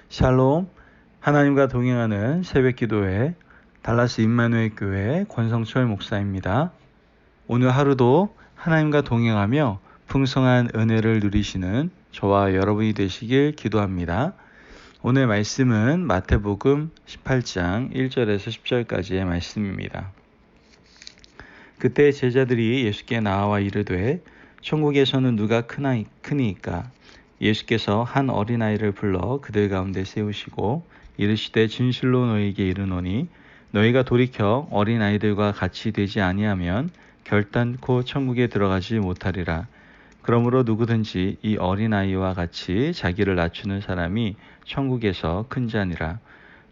샬롬, 하나님과 동행하는 새벽기도회 달라스 임마누엘 교회 권성철 목사입니다. 오늘 하루도 하나님과 동행하며 풍성한 은혜를 누리시는 저와 여러분이 되시길 기도합니다. 오늘 말씀은 마태복음 18장 1절에서 10절까지의 말씀입니다. 그때 제자들이 예수께 나와 이르되 천국에서는 누가 크니이까? 예수께서 한 어린아이를 불러 그들 가운데 세우시고 이르시되 진실로 너희에게 이르노니 너희가 돌이켜 어린아이들과 같이 되지 아니하면 결단코 천국에 들어가지 못하리라. 그러므로 누구든지 이 어린아이와 같이 자기를 낮추는 사람이 천국에서 큰 자니라.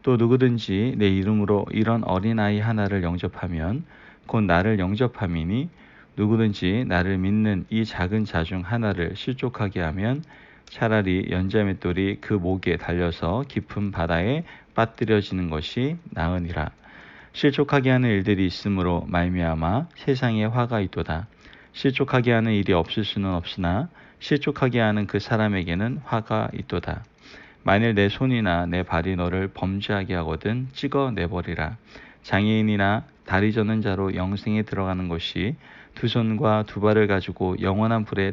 또 누구든지 내 이름으로 이런 어린아이 하나를 영접하면 곧 나를 영접함이니 누구든지 나를 믿는 이 작은 자 중 하나를 실족하게 하면 차라리 연자맷돌이 그 목에 달려서 깊은 바다에 빠뜨려지는 것이 나으니라. 실족하게 하는 일들이 있으므로 말미암아 세상에 화가 있도다. 실족하게 하는 일이 없을 수는 없으나 실족하게 하는 그 사람에게는 화가 있도다. 만일 내 손이나 내 발이 너를 범죄하게 하거든 찍어내버리라. 장애인이나 다리 저는 자로 영생에 들어가는 것이 두 손과 두 발을 가지고 영원한 불에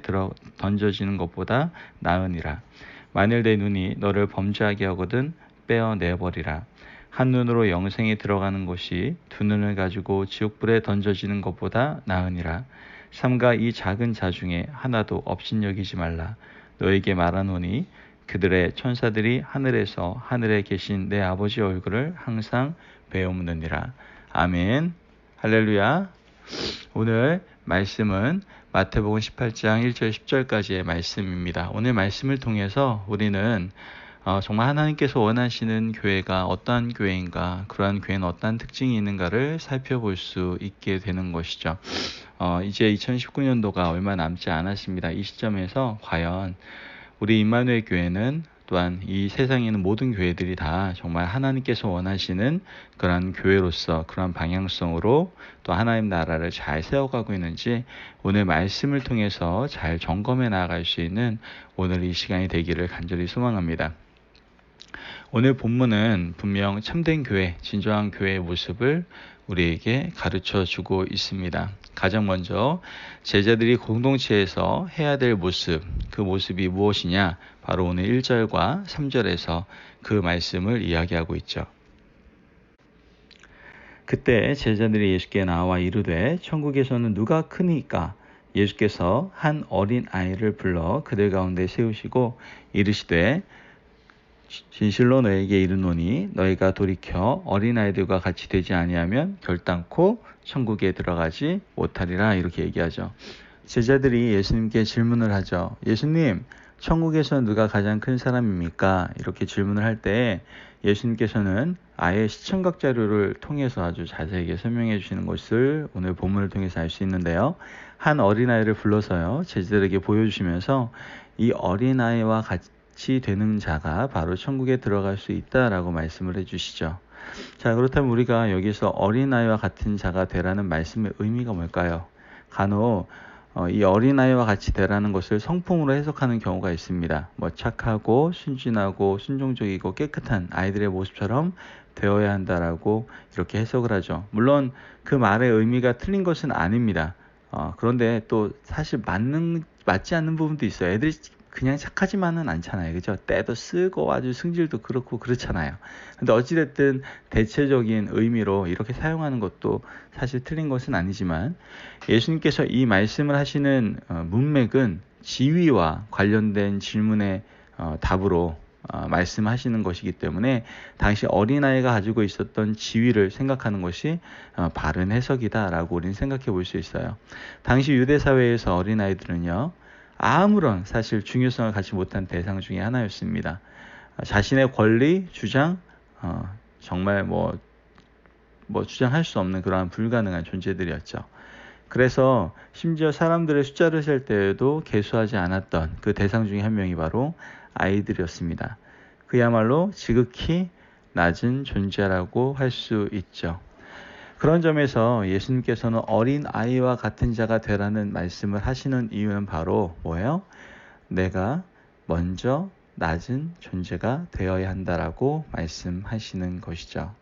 던져지는 것보다 나으니라. 만일 내 눈이 너를 범죄하게 하거든 빼어내버리라. 한 눈으로 영생에 들어가는 것이 두 눈을 가지고 지옥불에 던져지는 것보다 나으니라. 삼가 이 작은 자 중에 하나도 업신여기지 말라. 너에게 말하노니 그들의 천사들이 하늘에서 하늘에 계신 내 아버지 얼굴을 항상 배우느니라. 아멘. 할렐루야. 오늘 말씀은 마태복음 18장 1절 10절까지의 말씀입니다. 오늘 말씀을 통해서 우리는 정말 하나님께서 원하시는 교회가 어떠한 교회인가, 그러한 교회는 어떠한 특징이 있는가를 살펴볼 수 있게 되는 것이죠. 이제 2019년도가 얼마 남지 않았습니다. 이 시점에서 과연 우리 임마누엘 교회는 또한 이 세상에 있는 모든 교회들이 다 정말 하나님께서 원하시는 그런 교회로서 그런 방향성으로 또 하나님 나라를 잘 세워가고 있는지 오늘 말씀을 통해서 잘 점검해 나아갈 수 있는 오늘 이 시간이 되기를 간절히 소망합니다. 오늘 본문은 분명 참된 교회, 진정한 교회의 모습을 우리에게 가르쳐 주고 있습니다. 가장 먼저 제자들이 공동체에서 해야 될 모습, 그 모습이 무엇이냐? 바로 오늘 1절과 3절에서 그 말씀을 이야기하고 있죠. 그때 제자들이 예수께 나와 이르되 천국에서는 누가 크니까? 예수께서 한 어린 아이를 불러 그들 가운데 세우시고 이르시되 진실로 너에게 이르노니 너희가 돌이켜 어린아이들과 같이 되지 아니하면 결단코 천국에 들어가지 못하리라. 이렇게 얘기하죠. 제자들이 예수님께 질문을 하죠. 예수님, 천국에서 누가 가장 큰 사람입니까? 이렇게 질문을 할 때 예수님께서는 아예 시청각 자료를 통해서 아주 자세하게 설명해 주시는 것을 오늘 본문을 통해서 알 수 있는데요. 한 어린아이를 불러서요, 제자들에게 보여주시면서 이 어린아이와 같이 되는 자가 바로 천국에 들어갈 수 있다라고 말씀을 해주시죠. 자, 그렇다면 우리가 여기서 어린아이와 같은 자가 되라는 말씀의 의미가 뭘까요? 간혹 이 어린아이와 같이 되라는 것을 성품으로 해석하는 경우가 있습니다. 착하고 순진하고 순종적이고 깨끗한 아이들의 모습처럼 되어야 한다라고 이렇게 해석을 하죠. 물론 그 말의 의미가 틀린 것은 아닙니다. 그런데 또 사실 맞지 않는 부분도 있어요. 애들이 그냥 착하지만은 않잖아요. 그죠? 때도 쓰고 아주 승질도 그렇고 그렇잖아요. 근데 어찌됐든 대체적인 의미로 이렇게 사용하는 것도 사실 틀린 것은 아니지만 예수님께서 이 말씀을 하시는 문맥은 지위와 관련된 질문의 답으로 말씀하시는 것이기 때문에 당시 어린아이가 가지고 있었던 지위를 생각하는 것이 바른 해석이다라고 우리는 생각해 볼 수 있어요. 당시 유대사회에서 어린아이들은요, 아무런 사실 중요성을 갖지 못한 대상 중에 하나였습니다. 자신의 권리, 주장, 정말 주장할 수 없는 그러한 불가능한 존재들이었죠. 그래서 심지어 사람들의 숫자를 셀 때에도 계수하지 않았던 그 대상 중에 한 명이 바로 아이들이었습니다. 그야말로 지극히 낮은 존재라고 할 수 있죠. 그런 점에서 예수님께서는 어린 아이와 같은 자가 되라는 말씀을 하시는 이유는 바로 뭐예요? 내가 먼저 낮은 존재가 되어야 한다라고 말씀하시는 것이죠.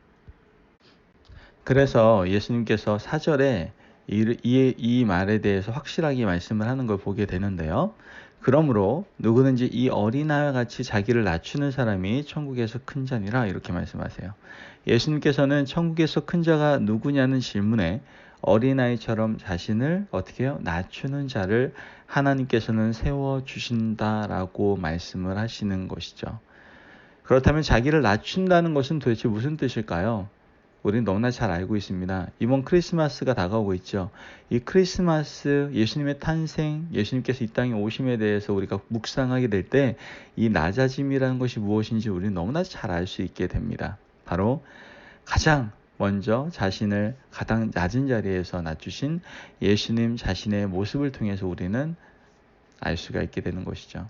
그래서 예수님께서 4절에 이 말에 대해서 확실하게 말씀을 하는 걸 보게 되는데요. 그러므로 누구든지 이 어린아이와 같이 자기를 낮추는 사람이 천국에서 큰 자니라 이렇게 말씀하세요. 예수님께서는 천국에서 큰 자가 누구냐는 질문에 어린아이처럼 자신을 어떻게 해요? 낮추는 자를 하나님께서는 세워주신다라고 말씀을 하시는 것이죠. 그렇다면 자기를 낮춘다는 것은 도대체 무슨 뜻일까요? 우리는 너무나 잘 알고 있습니다. 이번 크리스마스가 다가오고 있죠. 이 크리스마스, 예수님의 탄생, 예수님께서 이 땅에 오심에 대해서 우리가 묵상하게 될 때 이 낮아짐이라는 것이 무엇인지 우리는 너무나 잘 알 수 있게 됩니다. 바로 가장 먼저 자신을 가장 낮은 자리에서 낮추신 예수님 자신의 모습을 통해서 우리는 알 수가 있게 되는 것이죠.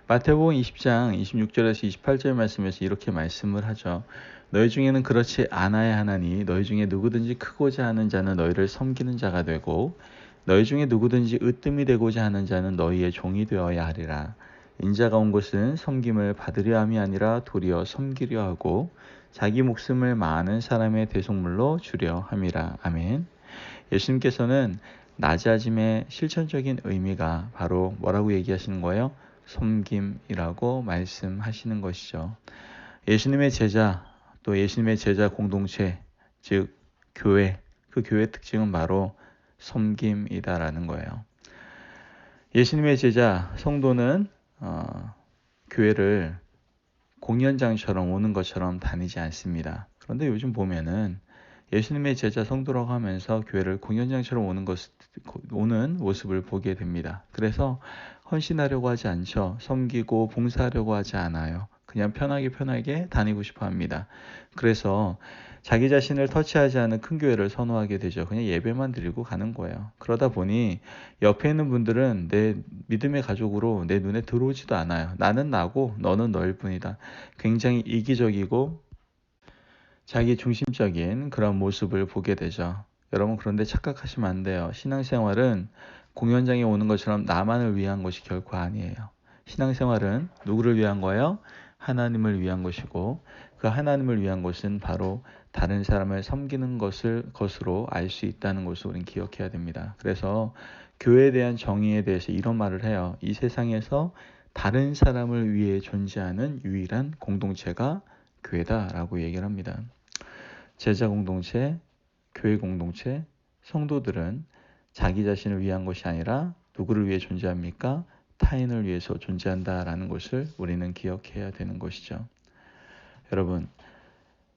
마태복음 20장 26절에서 28절 말씀에서 이렇게 말씀을 하죠. 너희 중에는 그렇지 않아야 하나니 너희 중에 누구든지 크고자 하는 자는 너희를 섬기는 자가 되고 너희 중에 누구든지 으뜸이 되고자 하는 자는 너희의 종이 되어야 하리라. 인자가 온 것은 섬김을 받으려 함이 아니라 도리어 섬기려 하고 자기 목숨을 많은 사람의 대속물로 주려 함이라. 아멘. 예수님께서는 낮아짐의 실천적인 의미가 바로 뭐라고 얘기하시는 거예요? 섬김이라고 말씀하시는 것이죠. 예수님의 제자, 또 예수님의 제자 공동체, 즉 교회, 그 교회 특징은 바로 섬김이다라는 거예요. 예수님의 제자, 성도는 교회를 공연장처럼 오는 것처럼 다니지 않습니다. 그런데 요즘 보면은 예수님의 제자 성도라고 하면서 교회를 공연장처럼 오는 모습을 보게 됩니다. 그래서 헌신하려고 하지 않죠. 섬기고 봉사하려고 하지 않아요. 그냥 편하게 다니고 싶어 합니다. 그래서 자기 자신을 터치하지 않은 큰 교회를 선호하게 되죠. 그냥 예배만 드리고 가는 거예요. 그러다 보니 옆에 있는 분들은 내 믿음의 가족으로 내 눈에 들어오지도 않아요. 나는 나고 너는 너일 뿐이다. 굉장히 이기적이고 자기 중심적인 그런 모습을 보게 되죠. 여러분 그런데 착각하시면 안 돼요. 신앙생활은 공연장에 오는 것처럼 나만을 위한 것이 결코 아니에요. 신앙생활은 누구를 위한 거예요? 하나님을 위한 것이고 그 하나님을 위한 것은 바로 다른 사람을 섬기는 것으로 알 수 있다는 것을 우리는 기억해야 됩니다. 그래서 교회에 대한 정의에 대해서 이런 말을 해요. 이 세상에서 다른 사람을 위해 존재하는 유일한 공동체가 교회다라고 얘기를 합니다. 제자 공동체, 교회 공동체, 성도들은 자기 자신을 위한 것이 아니라 누구를 위해 존재합니까? 타인을 위해서 존재한다라는 것을 우리는 기억해야 되는 것이죠. 여러분,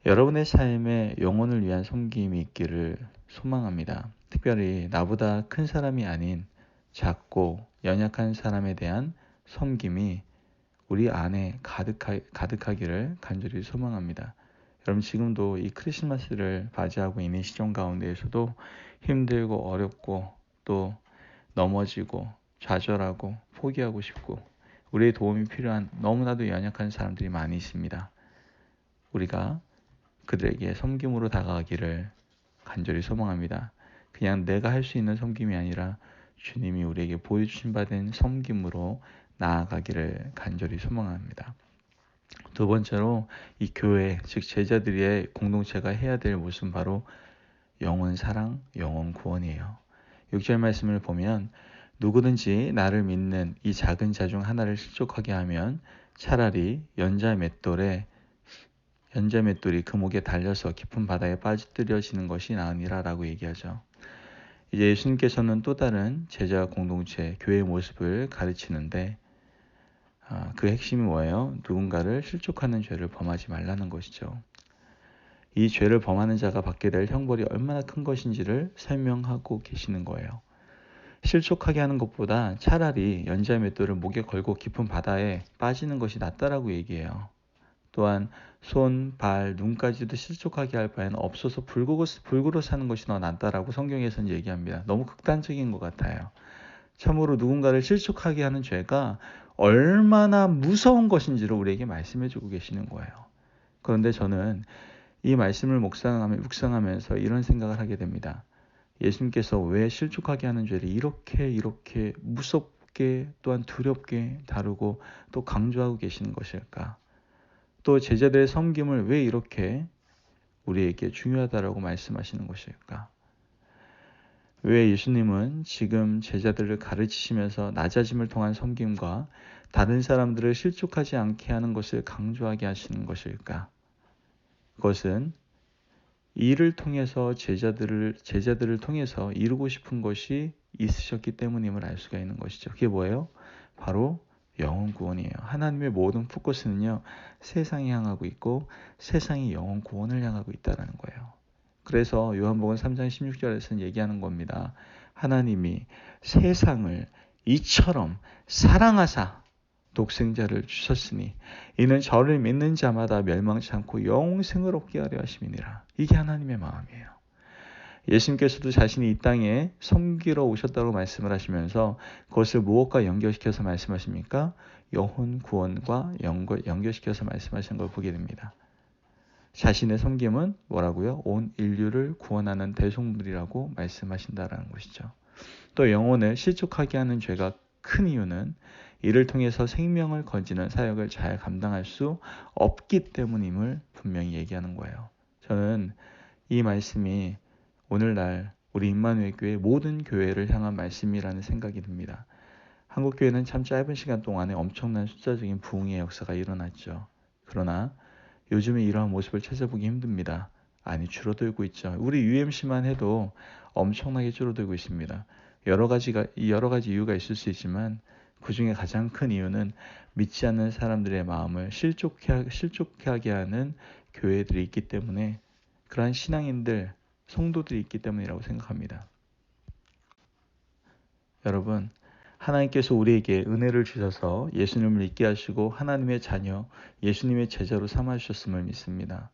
여러분의 삶에 영혼을 위한 섬김이 있기를 소망합니다. 특별히 나보다 큰 사람이 아닌 작고 연약한 사람에 대한 섬김이 우리 안에 가득하기를 간절히 소망합니다. 여러분 지금도 이 크리스마스를 맞이하고 있는 시점 가운데에서도 힘들고 어렵고 또 넘어지고 좌절하고 포기하고 싶고 우리의 도움이 필요한 너무나도 연약한 사람들이 많이 있습니다. 우리가 그들에게 섬김으로 다가가기를 간절히 소망합니다. 그냥 내가 할 수 있는 섬김이 아니라 주님이 우리에게 보여주신 바 된 섬김으로 나아가기를 간절히 소망합니다. 두 번째로 이 교회, 즉 제자들의 공동체가 해야 될 모습은 바로 영혼 사랑, 영혼 구원이에요. 6절 말씀을 보면 누구든지 나를 믿는 이 작은 자 중 하나를 실족하게 하면 차라리 연자 맷돌이 그 목에 달려서 깊은 바다에 빠뜨려지는 것이 나으니라 라고 얘기하죠. 이제 예수님께서는 또 다른 제자 공동체, 교회의 모습을 가르치는데 그 핵심이 뭐예요? 누군가를 실족하는 죄를 범하지 말라는 것이죠. 이 죄를 범하는 자가 받게 될 형벌이 얼마나 큰 것인지를 설명하고 계시는 거예요. 실족하게 하는 것보다 차라리 연자 맷돌을 목에 걸고 깊은 바다에 빠지는 것이 낫다라고 얘기해요. 또한 손, 발, 눈까지도 실족하게 할 바에는 없어서 불구로 사는 것이 더 낫다라고 성경에서는 얘기합니다. 너무 극단적인 것 같아요. 참으로 누군가를 실족하게 하는 죄가 얼마나 무서운 것인지를 우리에게 말씀해주고 계시는 거예요. 그런데 저는 이 말씀을 묵상하면서 이런 생각을 하게 됩니다. 예수님께서 왜 실족하게 하는 죄를 이렇게 무섭게 무겁게 또한 두렵게 다루고 또 강조하고 계시는 것일까? 또 제자들의 섬김을 왜 이렇게 우리에게 중요하다라고 말씀하시는 것일까? 왜 예수님은 지금 제자들을 가르치시면서 낮아짐을 통한 섬김과 다른 사람들을 실족하지 않게 하는 것을 강조하게 하시는 것일까? 그것은 이를 통해서 제자들을 통해서 이루고 싶은 것이 있으셨기 때문임을 알 수가 있는 것이죠. 그게 뭐예요? 바로 영혼 구원이에요. 하나님의 모든 포커스는요, 세상에 향하고 있고 세상이 영혼 구원을 향하고 있다는 거예요. 그래서 요한복음 3장 16절에서는 얘기하는 겁니다. 하나님이 세상을 이처럼 사랑하사 독생자를 주셨으니 이는 저를 믿는 자마다 멸망치 않고 영생을 얻게 하려 하심이니라. 이게 하나님의 마음이에요. 예수님께서도 자신이 이 땅에 섬기러 오셨다고 말씀을 하시면서 그것을 무엇과 연결시켜서 말씀하십니까? 영혼 구원과 연결시켜서 말씀하시는 걸 보게 됩니다. 자신의 섬김은 뭐라고요? 온 인류를 구원하는 대속물이라고 말씀하신다라는 것이죠. 또 영혼을 실족하게 하는 죄가 큰 이유는 이를 통해서 생명을 건지는 사역을 잘 감당할 수 없기 때문임을 분명히 얘기하는 거예요. 저는 이 말씀이 오늘날 우리 임마누엘 교회 모든 교회를 향한 말씀이라는 생각이 듭니다. 한국 교회는 참 짧은 시간 동안에 엄청난 숫자적인 부흥의 역사가 일어났죠. 그러나 요즘에 이러한 모습을 찾아보기 힘듭니다. 아니, 줄어들고 있죠. 우리 UMC만 해도 엄청나게 줄어들고 있습니다. 여러 가지 이유가 있을 수 있지만 그 중에 가장 큰 이유는 믿지 않는 사람들의 마음을 실족하게 하는 교회들이 있기 때문에, 그러한 신앙인들, 성도들이 있기 때문이라고 생각합니다. 여러분, 하나님께서 우리에게 은혜를 주셔서 예수님을 믿게 하시고 하나님의 자녀, 예수님의 제자로 삼아주셨음을 믿습니다.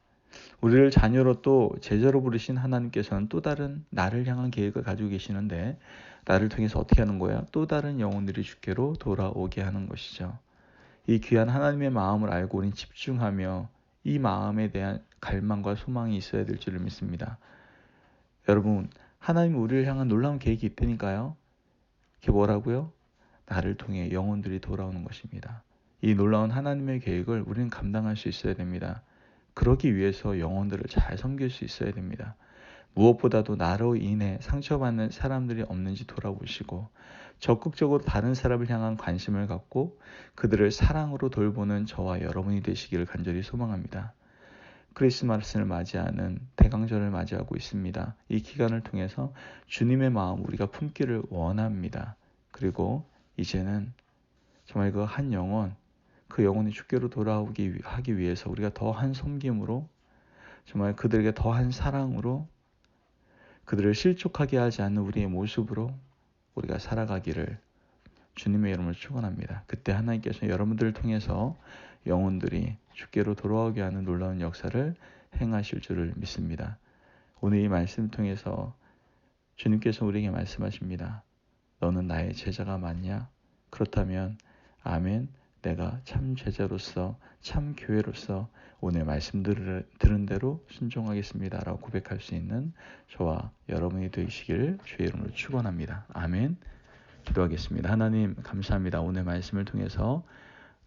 우리를 자녀로 또 제자로 부르신 하나님께서는 또 다른 나를 향한 계획을 가지고 계시는데, 나를 통해서 어떻게 하는 거야? 또 다른 영혼들이 주께로 돌아오게 하는 것이죠. 이 귀한 하나님의 마음을 알고 우리는 집중하며 이 마음에 대한 갈망과 소망이 있어야 될 줄을 믿습니다. 여러분, 하나님이 우리를 향한 놀라운 계획이 있다니까요. 그게 뭐라고요? 나를 통해 영혼들이 돌아오는 것입니다. 이 놀라운 하나님의 계획을 우리는 감당할 수 있어야 됩니다. 그러기 위해서 영혼들을 잘 섬길 수 있어야 됩니다. 무엇보다도 나로 인해 상처받는 사람들이 없는지 돌아보시고 적극적으로 다른 사람을 향한 관심을 갖고 그들을 사랑으로 돌보는 저와 여러분이 되시기를 간절히 소망합니다. 크리스마스를 맞이하는 대강절을 맞이하고 있습니다. 이 기간을 통해서 주님의 마음 우리가 품기를 원합니다. 그리고 이제는 정말 그 한 영혼, 그 영혼이 주께로 돌아오기 하기 위해서 우리가 더한 섬김으로, 정말 그들에게 더한 사랑으로, 그들을 실족하게 하지 않는 우리의 모습으로 우리가 살아가기를 주님의 이름으로 축원합니다. 그때 하나님께서 여러분들을 통해서 영혼들이 주께로 돌아오게 하는 놀라운 역사를 행하실 줄을 믿습니다. 오늘 이 말씀을 통해서 주님께서 우리에게 말씀하십니다. 너는 나의 제자가 맞냐? 그렇다면 아멘, 내가 참 제자로서 참 교회로서 오늘 말씀 들은 대로 순종하겠습니다 라고 고백할 수 있는 저와 여러분이 되시기를 주의 이름으로 축원합니다. 아멘. 기도하겠습니다. 하나님 감사합니다. 오늘 말씀을 통해서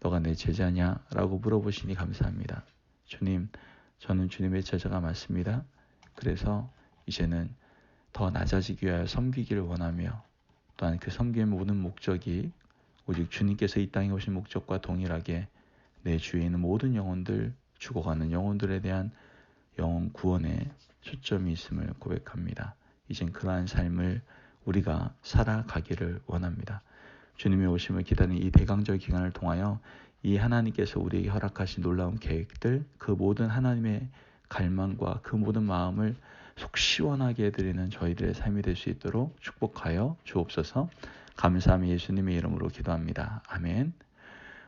너가 내 제자냐? 라고 물어보시니 감사합니다. 주님, 저는 주님의 제자가 맞습니다. 그래서 이제는 더 낮아지기 위하여 섬기기를 원하며, 또한 그 섬김의 모든 목적이 오직 주님께서 이 땅에 오신 목적과 동일하게 내 주위에 있는 모든 영혼들, 죽어가는 영혼들에 대한 영혼 구원에 초점이 있음을 고백합니다. 이젠 그러한 삶을 우리가 살아가기를 원합니다. 주님의 오심을 기다리는 이 대강절 기간을 통하여 이 하나님께서 우리에게 허락하신 놀라운 계획들, 그 모든 하나님의 갈망과 그 모든 마음을 속 시원하게 해드리는 저희들의 삶이 될 수 있도록 축복하여 주옵소서. 감사하며 예수님의 이름으로 기도합니다. 아멘.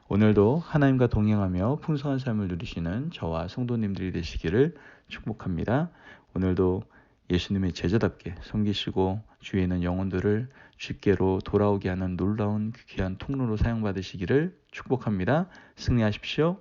오늘도 하나님과 동행하며 풍성한 삶을 누리시는 저와 성도님들이 되시기를 축복합니다. 오늘도 예수님의 제자답게 섬기시고 주위에 있는 영혼들을 주께로 돌아오게 하는 놀라운 귀한 통로로 사용받으시기를 축복합니다. 승리하십시오.